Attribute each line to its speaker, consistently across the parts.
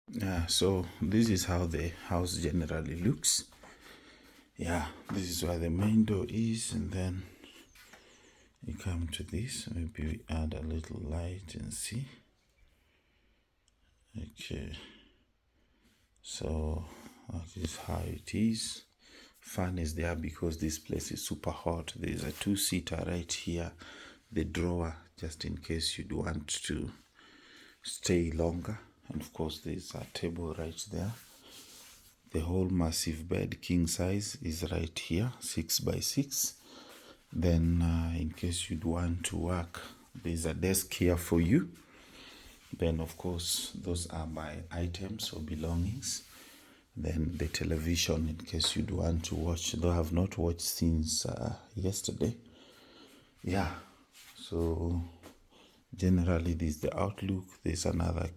Speaker 1: Yeah, so this is how the house generally looks. Yeah, this is where the main door is, and then you come to this. Maybe we add a little light and see. Okay, so that is how it is. Fan is there because this place is super hot. There's a two-seater right here, the drawer, just in case you'd want to stay longer. And of course, there's a table right there. The whole massive bed, king size, is right here, 6 by 6. Then, in case you'd want to work, there's a desk here for you. Then, of course, those are my items or belongings. Then the television, in case you'd want to watch, though I have not watched since yesterday. Yeah, so generally this is the outlook. There's another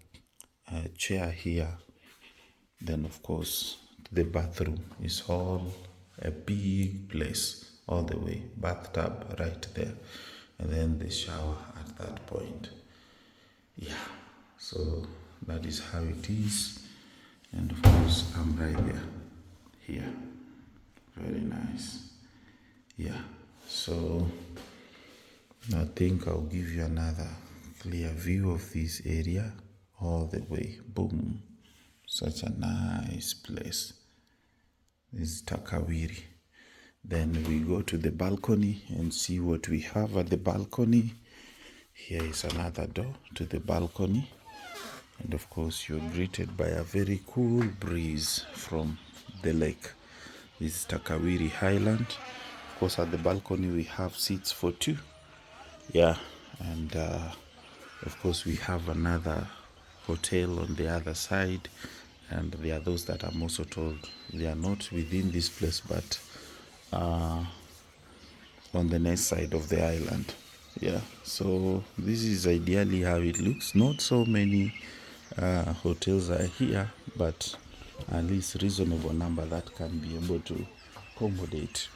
Speaker 1: chair here. Then, of course, the bathroom is all a big place, all the way. Bathtub right there. And then the shower at that point. Yeah, so that is how it is. And of course, I'm right there. Here. Very nice. Yeah, so I think I'll give you another clear view of this area all the way. Boom. Such a nice place. This is Takawiri. Then we go to the balcony and see what we have at the balcony. Here is another door to the balcony. And of course, you're greeted by a very cool breeze from the lake. This is Takawiri Island. Of course, at the balcony, we have seats for two. Yeah, and of course, we have another hotel on the other side. And there are those that I'm also told they are not within this place, but on the next side of the island. Yeah, so this is ideally how it looks. Not so many hotels are here, but at least reasonable number that can be able to accommodate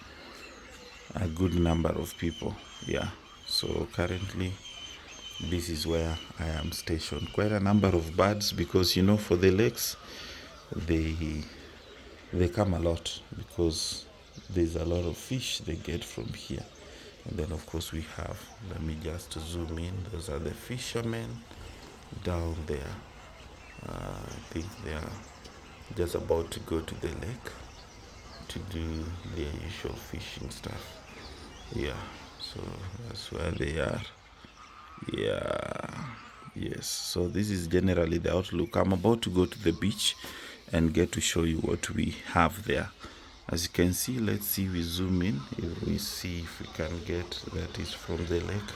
Speaker 1: a good number of people. Yeah, so currently this is where I am stationed. Quite a number of birds, because for the lakes they come a lot, because there's a lot of fish they get from here. And then of course we have, let me just zoom in, those are the fishermen down there. I think they are just about to go to the lake to do their usual fishing stuff. Yeah, so that's where they are. Yeah, yes, so this is generally the outlook. I'm about to go to the beach and get to show you what we have there. As you can see, let's see, we zoom in, if we see if we can get that is from the lake.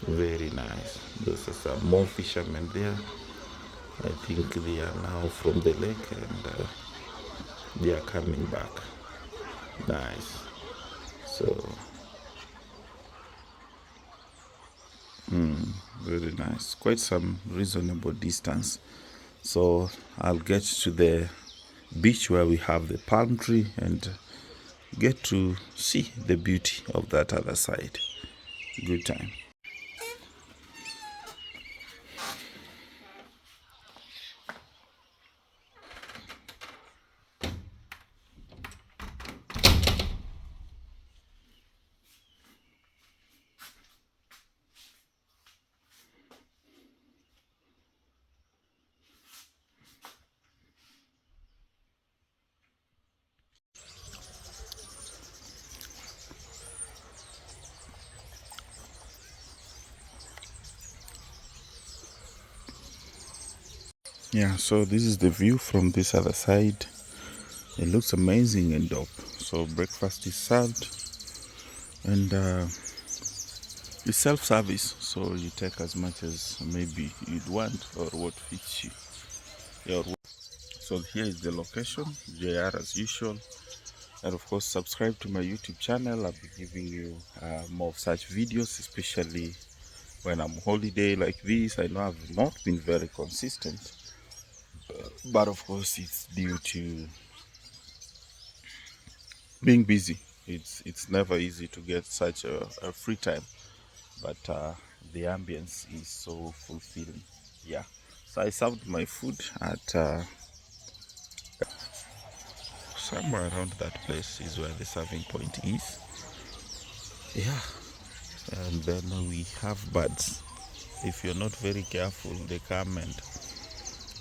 Speaker 1: Very nice. Those are some more fishermen there. I think they are now from the lake, and they are coming back. Nice. So very nice. Quite some reasonable distance. So I'll get to the beach where we have the palm tree and get to see the beauty of that other side. Good time. Yeah, so this is the view from this other side. It looks amazing and dope. So breakfast is served, and it's self-service, so you take as much as maybe you'd want or what fits you. So here is the location, JR as usual. And of course, subscribe to my YouTube channel. I'll be giving you more of such videos, especially when I'm holiday like this. I know I've not been very consistent, but of course it's due to being busy. It's never easy to get such a free time, but the ambience is so fulfilling. Yeah, So I served my food at somewhere around that place is where the serving point is. Yeah, and then we have birds. If you're not very careful, they come and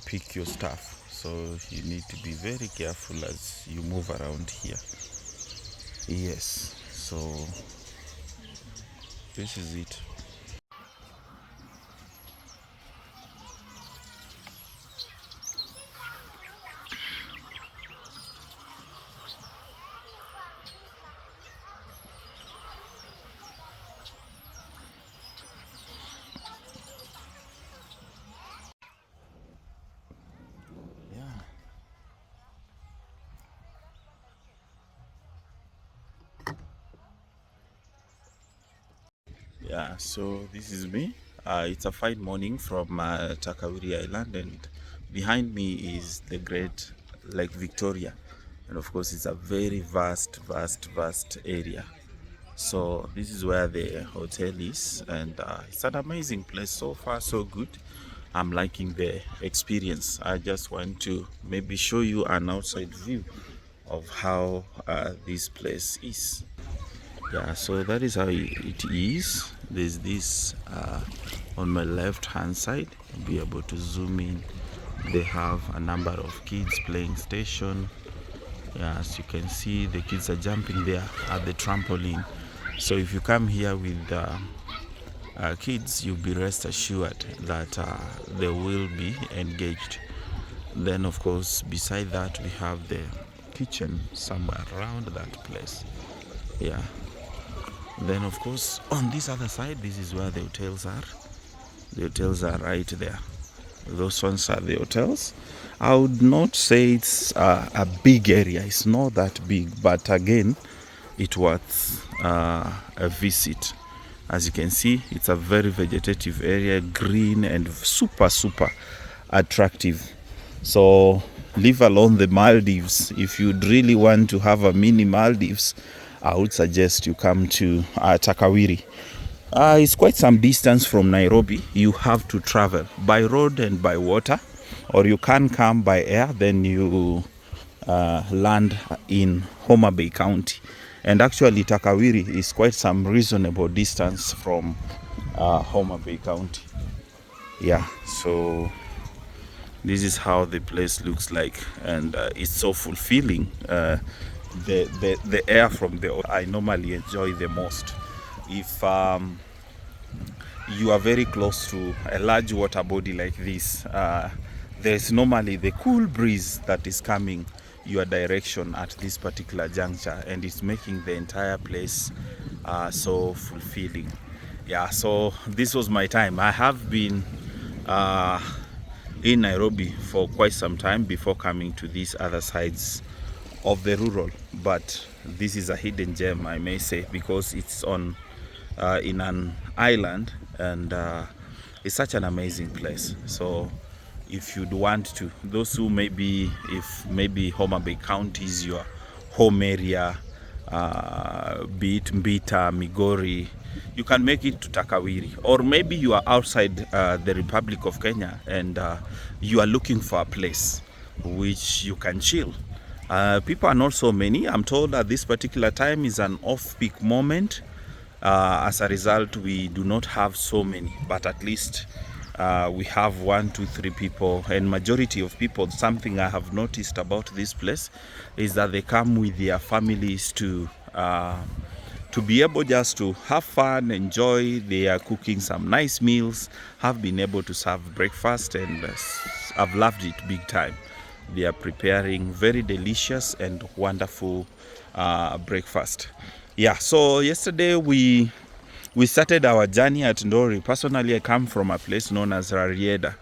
Speaker 1: pick your stuff. So you need to be very careful as you move around here. Yes, so this is it. Yeah. Yeah, so this is me. It's a fine morning from Takawiri Island, and behind me is the great Lake Victoria. And of course, it's a very vast area. So this is where the hotel is, and it's an amazing place. So far, so good. I'm liking the experience. I just want to maybe show you an outside view of how this place is. Yeah, so that is how it is. There's this on my left hand side. You'll be able to zoom in. They have a number of kids playing station. Yeah, as you can see, the kids are jumping there at the trampoline. So if you come here with kids, you'll be rest assured that they will be engaged. Then of course, beside that, we have the kitchen somewhere around that place. Yeah. Then of course, on this other side, this is where the hotels are. The hotels are right there. Those ones are the hotels. I would not say it's a big area. It's not that big, but again, it was a visit. As you can see, it's a very vegetative area, green and super attractive. So leave alone the Maldives. If you'd really want to have a mini Maldives, I would suggest you come to Takawiri. It's quite some distance from Nairobi. You have to travel by road and by water, or you can come by air. Then you land in Homa Bay County. And actually, Takawiri is quite some reasonable distance from Homa Bay County. Yeah, so this is how the place looks like, and it's so fulfilling. The air from the I normally enjoy the most. If you are very close to a large water body like this, there's normally the cool breeze that is coming your direction at this particular juncture, and it's making the entire place so fulfilling. Yeah, so this was my time. I have been in Nairobi for quite some time before coming to these other sides of the rural, but this is a hidden gem, I may say, because it's on in an island, and it's such an amazing place. So if you'd want to, those who maybe, if maybe Homa Bay County is your home area, be it Mbita, Migori, you can make it to Takawiri. Or maybe you are outside the Republic of Kenya, and you are looking for a place which you can chill. People are not so many. I'm told that this particular time is an off-peak moment. As a result, we do not have so many, but at least we have 1, 2, 3 people, and majority of people. Something I have noticed about this place is that they come with their families to be able just to have fun, enjoy. They are cooking some nice meals, have been able to serve breakfast, and I've loved it big time. They are preparing very delicious and wonderful breakfast. Yeah, so yesterday we started our journey at Ndori. Personally, I come from a place known as Rarieda,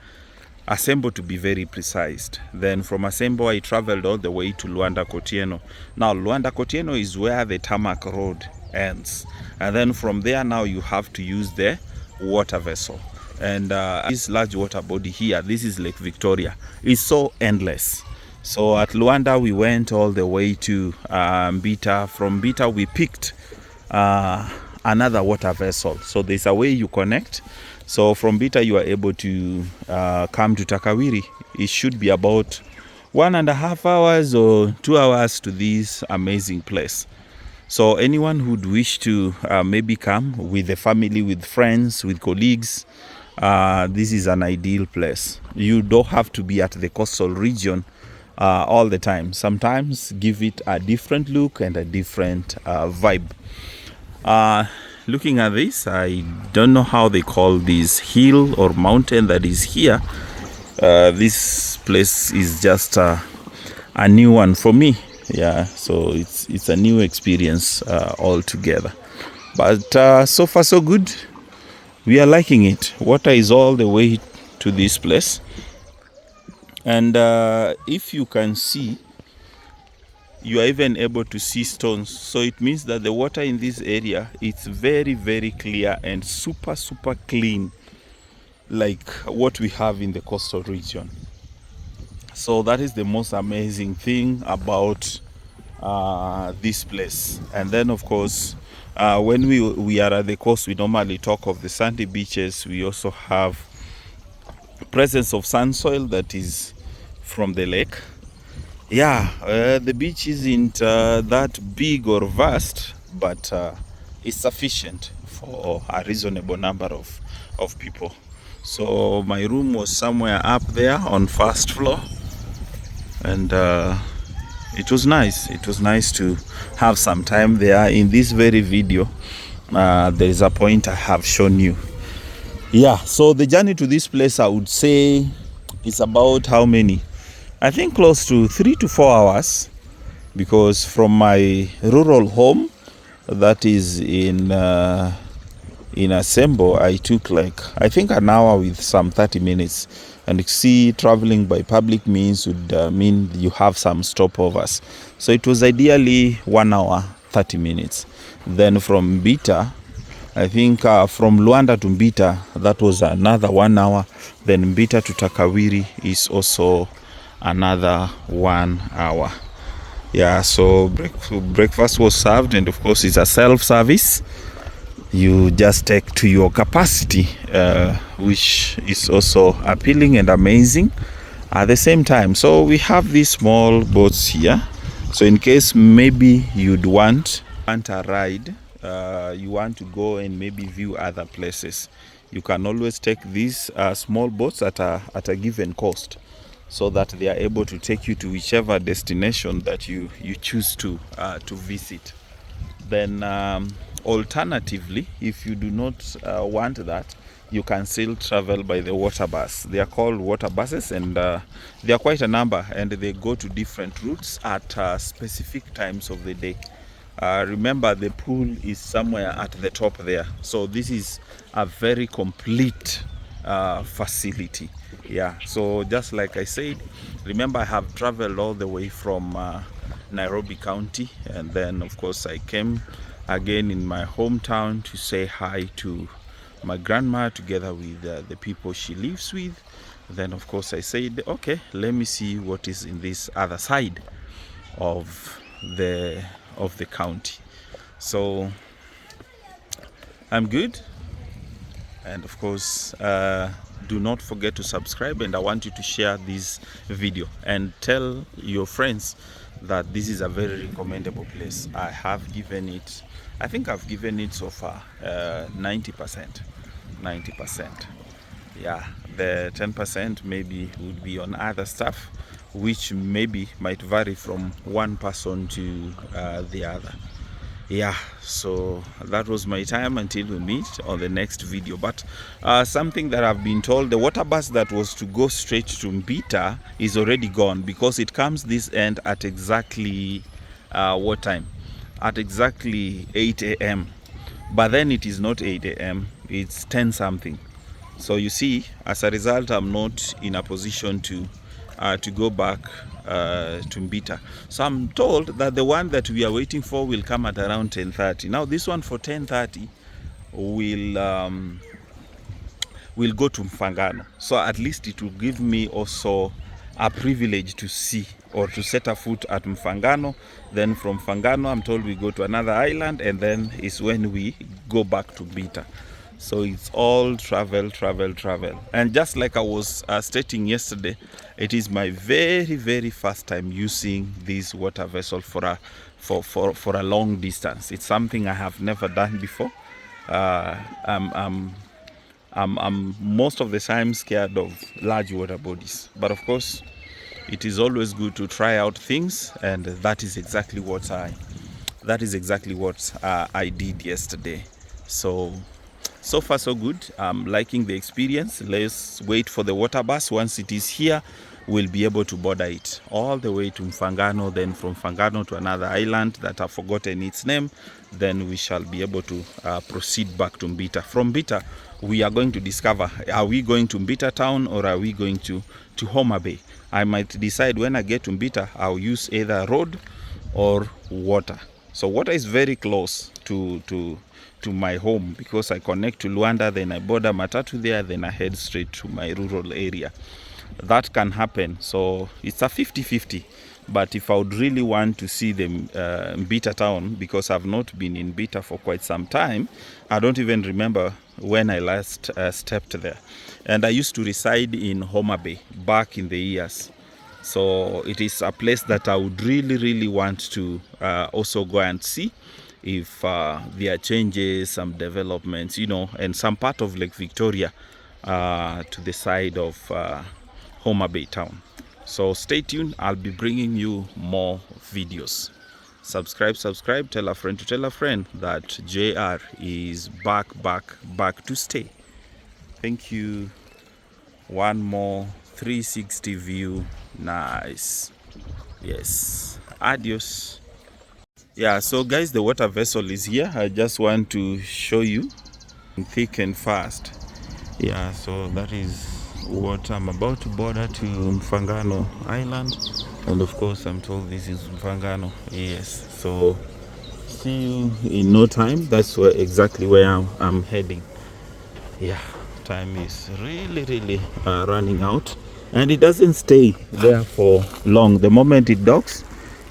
Speaker 1: Asembo to be very precise. Then from Asembo, I traveled all the way to Luanda Kotieno. Now, Luanda Kotieno is where the tarmac road ends. And then from there, now you have to use the water vessel. And this large water body here, this is Lake Victoria, is so endless. So at Luanda, we went all the way to Mbita. From Mbita, we picked another water vessel. So there's a way you connect. So from Mbita you are able to come to Takawiri. It should be about 1.5 hours or 2 hours to this amazing place. So anyone who'd wish to maybe come with the family, with friends, with colleagues, this is an ideal place. You don't have to be at the coastal region all the time. Sometimes give it a different look and a different vibe. Looking at this, I don't know how they call this hill or mountain that is here. This place is just a new one for me. Yeah, so it's a new experience altogether. But so far so good. We are liking it. Water is all the way to this place. And if you can see, you are even able to see stones. So it means that the water in this area, it's very, very clear and super, super clean, like what we have in the coastal region. So that is the most amazing thing about this place. And then of course, when we are at the coast, we normally talk of the sandy beaches. We also have presence of sand soil that is from the lake. Yeah, the beach isn't that big or vast, but it's sufficient for a reasonable number of people. So my room was somewhere up there on first floor, and it was nice. It was nice to have some time there. In this very video, there is a point I have shown you. Yeah, so the journey to this place, I would say, is about how many? I think close to 3 to 4 hours, because from my rural home, that is in Asembo, I took like, I think an hour with some 30 minutes. And you see, traveling by public means would mean you have some stopovers. So it was ideally 1 hour, 30 minutes. Then from Mbita, I think from Luanda to Mbita, that was another 1 hour. Then Mbita to Takawiri is also another 1 hour. Yeah, so breakfast was served, and of course it's a self-service. You just take to your capacity, which is also appealing and amazing at the same time. So we have these small boats here. So in case maybe you'd want a ride, you want to go and maybe view other places, you can always take these small boats at a given cost, so that they are able to take you to whichever destination that you choose to visit. Then alternatively, if you do not want that, you can still travel by the water bus. They are called water buses, and they are quite a number, and they go to different routes at specific times of the day. Remember, the pool is somewhere at the top there, so this is a very complete facility. Yeah, so just like I said, remember, I have traveled all the way from Nairobi County, and then of course I came again in my hometown to say hi to my grandma together with the people she lives with. Then of course I said, okay, let me see what is in this other side of the county. So I'm good, and of course do not forget to subscribe, and I want you to share this video and tell your friends that this is a very recommendable place. I think I've given it so far 90%. Yeah, the 10% maybe would be on other stuff, which maybe might vary from one person to the other. Yeah, so that was my time until we meet on the next video. But something that I've been told, the water bus that was to go straight to Mbita is already gone, because it comes this end at exactly what time? At exactly 8 a.m. But then it is not 8 a.m, it's 10 something. So you see, as a result, I'm not in a position to go back to Mbita. So I'm told that the one that we are waiting for will come at around 10:30. Now this one for 10:30 will go to Mfangano. So at least it will give me also a privilege to see or to set a foot at Mfangano. Then from Mfangano, I'm told we go to another island, and then is when we go back to Mbita. So it's all travel. And just like I was stating yesterday, it is my very first time using this water vessel for a long distance. It's something I have never done before. I'm most of the time scared of large water bodies, but of course it is always good to try out things, and that is exactly what I did yesterday. So far so good. I'm liking the experience. Let's wait for the water bus. Once it is here, we'll be able to border it all the way to Mfangano, then from Mfangano to another island that I've forgotten its name. Then we shall be able to proceed back to Mbita. From Mbita, we are going to discover, are we going to Mbita town or are we going to Homa Bay? I might decide when I get to Mbita, I'll use either road or water. So water is very close to my home because I connect to Luanda, then I border Matatu there, then I head straight to my rural area. That can happen. So it's a 50-50. But if I would really want to see the Mbita town, because I've not been in Mbita for quite some time, I don't even remember when I last stepped there. And I used to reside in Homa Bay back in the years. So it is a place that I would really want to also go and see if there are changes, some developments, and some part of Lake Victoria to the side of Homa Bay town. So stay tuned. I'll be bringing you more videos. Subscribe, tell a friend to tell a friend that JR is back to stay. Thank you. One more 360 view. Nice. Yes. Adios. Yeah, so guys, the water vessel is here. I just want to show you thick and fast. Yeah, so that is what I'm about to border to Mfangano Island, and of course I'm told this is Mfangano. Yes, so see you in no time. That's exactly where I'm heading. Yeah, time is really running out, and it doesn't stay there for long. The moment it docks,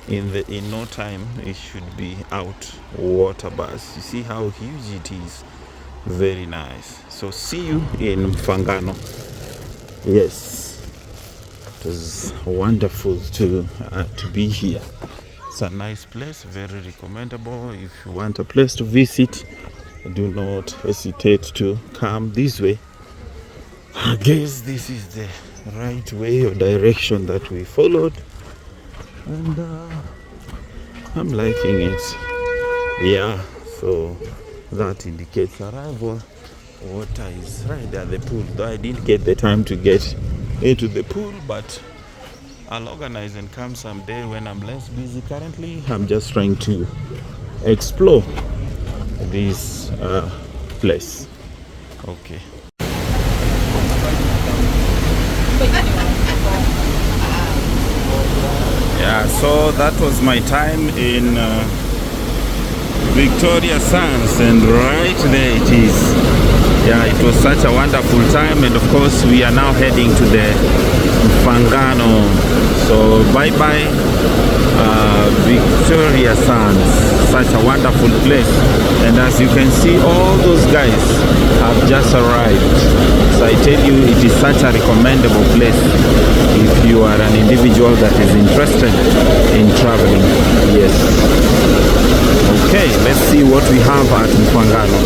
Speaker 1: in no time it should be out water bus. You see how huge it is. Very nice. So see you in Mfangano. Yes, it was wonderful to be here. It's a nice place, very recommendable. If you want a place to visit, do not hesitate to come this way. I guess this is the right way or direction that we followed, and I'm liking it. Yeah, so that indicates arrival. Water is right there at the pool, though I didn't get the time to get into the pool, but I'll organize and come someday when I'm less busy. Currently I'm just trying to explore this place. Okay. Yeah, so that was my time in Victoria Sands, and right there it is. Yeah, it was such a wonderful time, and of course we are now heading to the Mfangano. So bye Victoria Sands, such a wonderful place. And as you can see, all those guys have just arrived. So I tell you, it is such a recommendable place if you are an individual that is interested in traveling. Yes. Okay, let's see what we have at Mfangano.